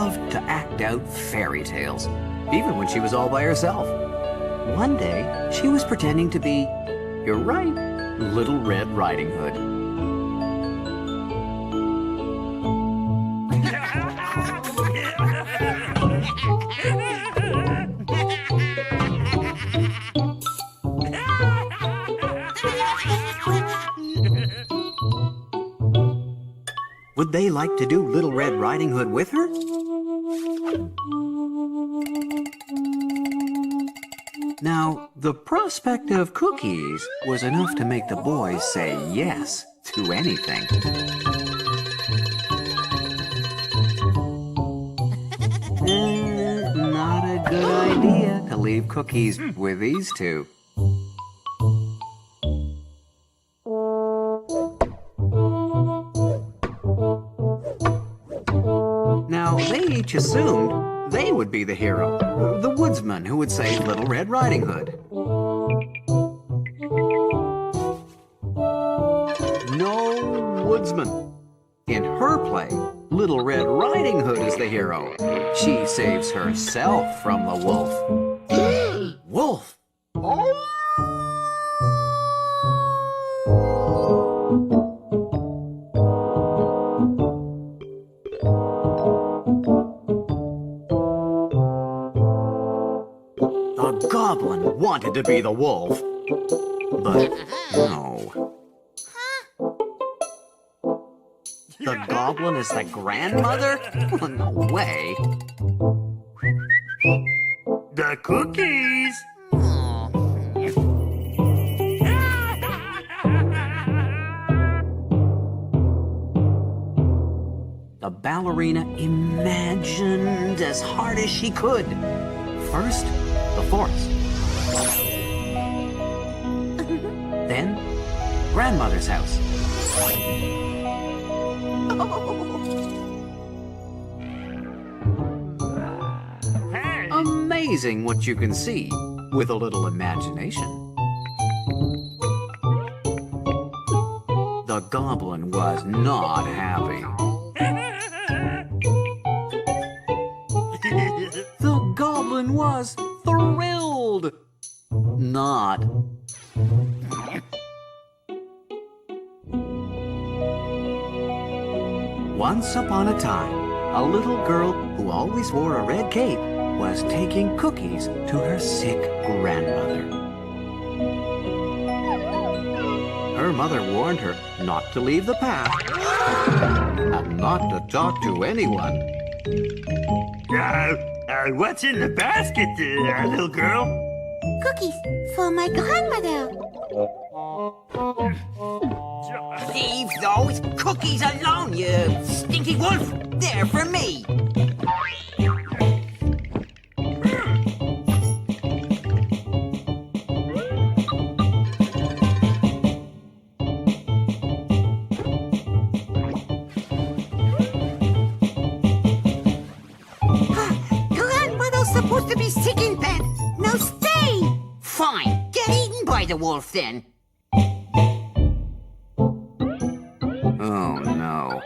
loved to act out fairy tales, even when she was all by herself. One day, she was pretending to be, you're right, Little Red Riding Hood. Would they like to do Little Red Riding Hood with her? Now, the prospect of cookies was enough to make the boys say yes to anything. Not a good idea to leave cookies with these two. Now, they each assumed they would be the hero, the woodsman who would save Little Red Riding Hood. No woodsman. In her play, Little Red Riding Hood is the hero. She saves herself from the wolf. Wolf! The goblin wanted to be the wolf, but no. The goblin is the grandmother? No way. The cookies! The ballerina imagined as hard as she could. First, the forest. Then, grandmother's house. Amazing what you can see with a little imagination. The goblin was not happy. The goblin was thrilled. Not. Once upon a time, a little girl who always wore a red cape was taking cookies to her sick grandmother. Her mother warned her not to leave the path and not to talk to anyone. What's in the basket there, little girl? Cookies for my grandmother. Leave those cookies alone, you stinky wolf! They're for me! Grandmother's supposed to be sick in bed. Now stay! Fine, get eaten by the wolf then. Oh, no.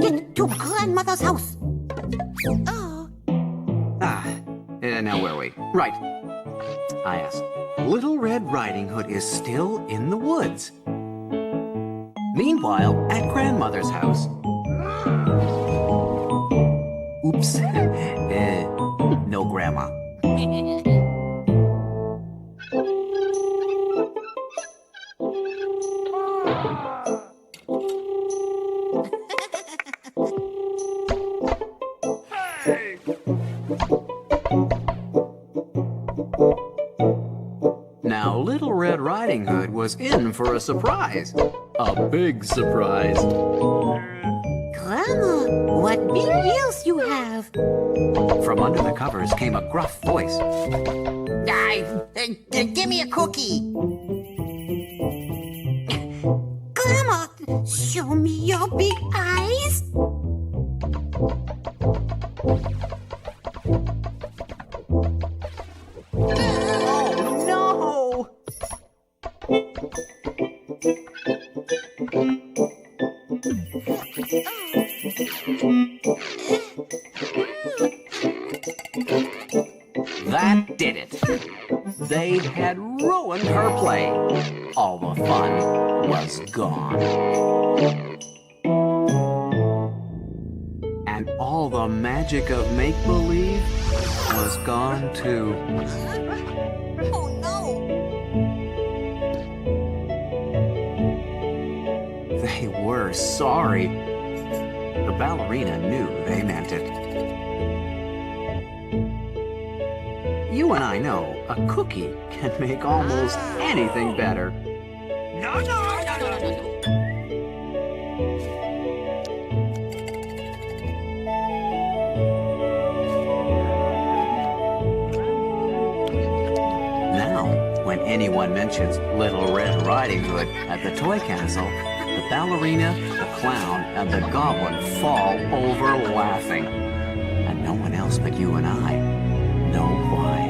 Get to grandmother's house. Oh. Now where are we? Right. I asked. Little Red Riding Hood is still in the woods. Meanwhile, at grandmother's house. Oops. No grandma. Now, Little Red Riding Hood was in for a surprise. A big surprise. Grandma, what big ears you have. From under the covers came a gruff voice. Give me a cookie. Grandma, show me your big eyes. Oh, no! That did it. They had ruined her play. All the fun was gone. And all the magic of make-believe was gone too. Oh, no. They were sorry. The ballerina knew they meant it. You and I know a cookie can make almost anything better. No, no, no, no, no. Now, when anyone mentions Little Red Riding Hood at the toy castle, the ballerina, the clown, and the goblin fall over laughing. And no one else but you and I know why.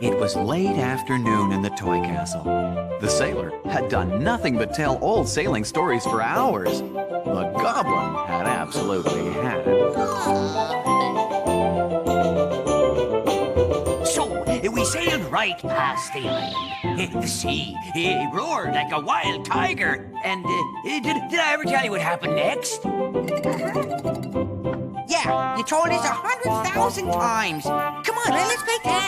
It was late afternoon in the toy castle. The sailor had done nothing but tell old sailing stories for hours. The goblin had absolutely had it. So we sailed right past the island. The sea roared like a wild tiger. And did I ever tell you what happened next? Yeah, you told us 100,000 times. Come on, let's play tag.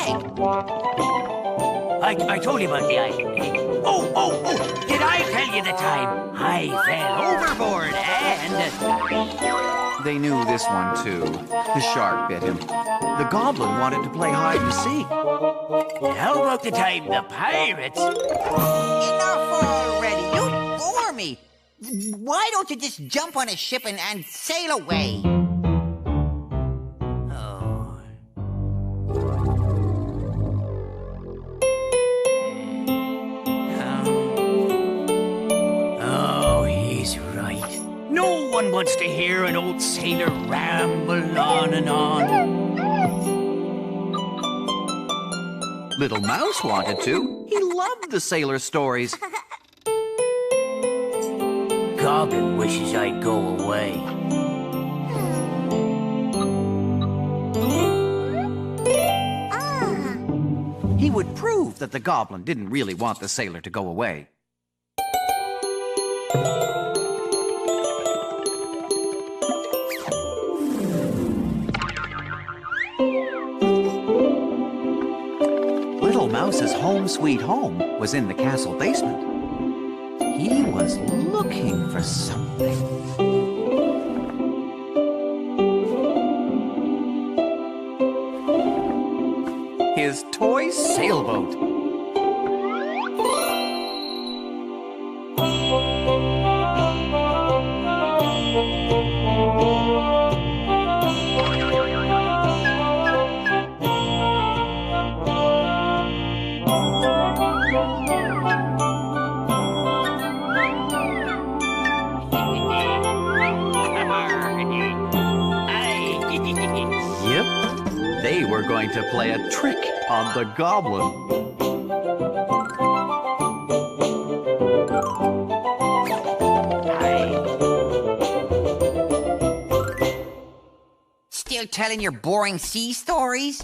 I told you about the island. Oh, did I tell you the time I fell overboard and... They knew this one too. The shark bit him. The goblin wanted to play hide and seek. How about the time the pirates... Enough already. You bore me. Why don't you just jump on a ship and sail away? No one wants to hear an old sailor ramble on and on. Little Mouse wanted to. He loved the sailor stories. Goblin wishes I'd go away. He would prove that the goblin didn't really want the sailor to go away. Little Mouse's home sweet home was in the castle basement. He was looking for something. His toy sailboat. Yep, they were going to play a trick on the goblin. Still telling your boring sea stories?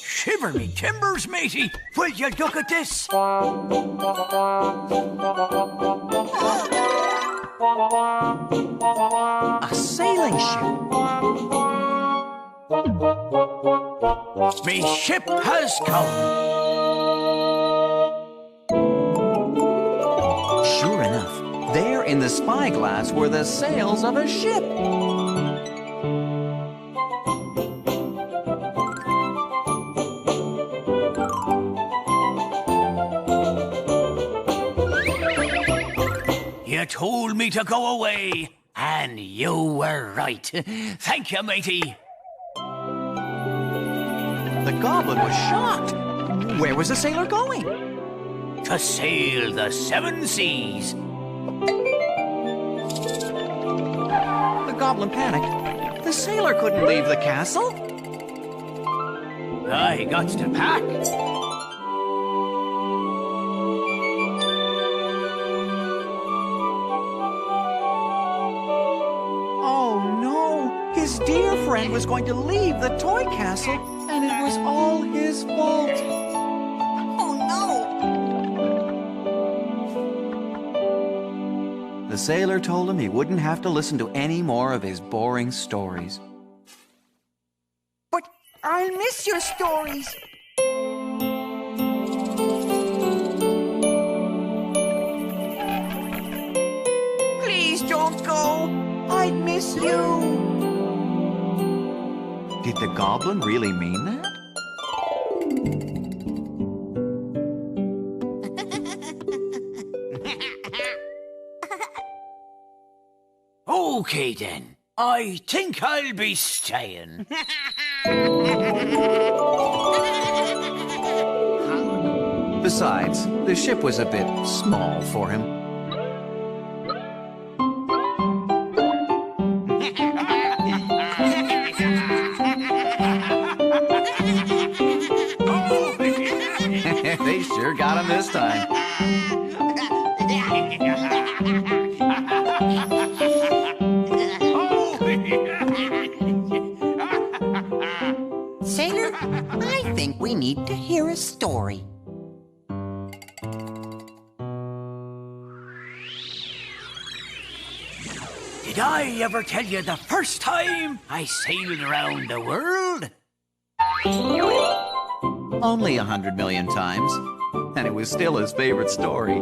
Shiver me timbers, matey. Will you look at this? A sailing ship. Me ship has come. Sure enough, there in the spyglass were the sails of a ship. You told me to go away, and you were right. Thank you, matey. The goblin was shocked. Where was the sailor going? To sail the seven seas. The goblin panicked. The sailor couldn't leave the castle. I got to pack. Oh no! His dear friend was going to leave the toy castle, and it was all his fault. Oh no! The sailor told him he wouldn't have to listen to any more of his boring stories. But I'll miss your stories. Please don't go. I'd miss you. Did the goblin really mean that? Okay then. I think I'll be staying. Besides, the ship was a bit small for him. They sure got him this time. Sailor, I think we need to hear a story. Did I ever tell you the first time I sailed around the world? Only 100 million times, and it was still his favorite story.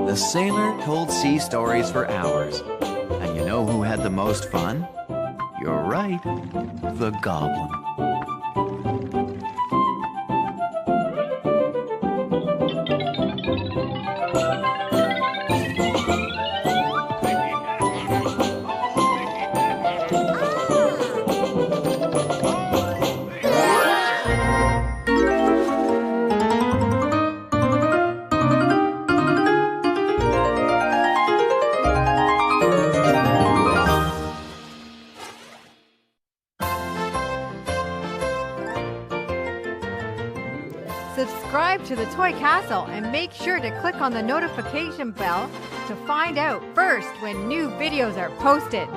The sailor told sea stories for hours. And you know who had the most fun? You're right, the goblin. Subscribe to the Toy Castle and make sure to click on the notification bell to find out first when new videos are posted.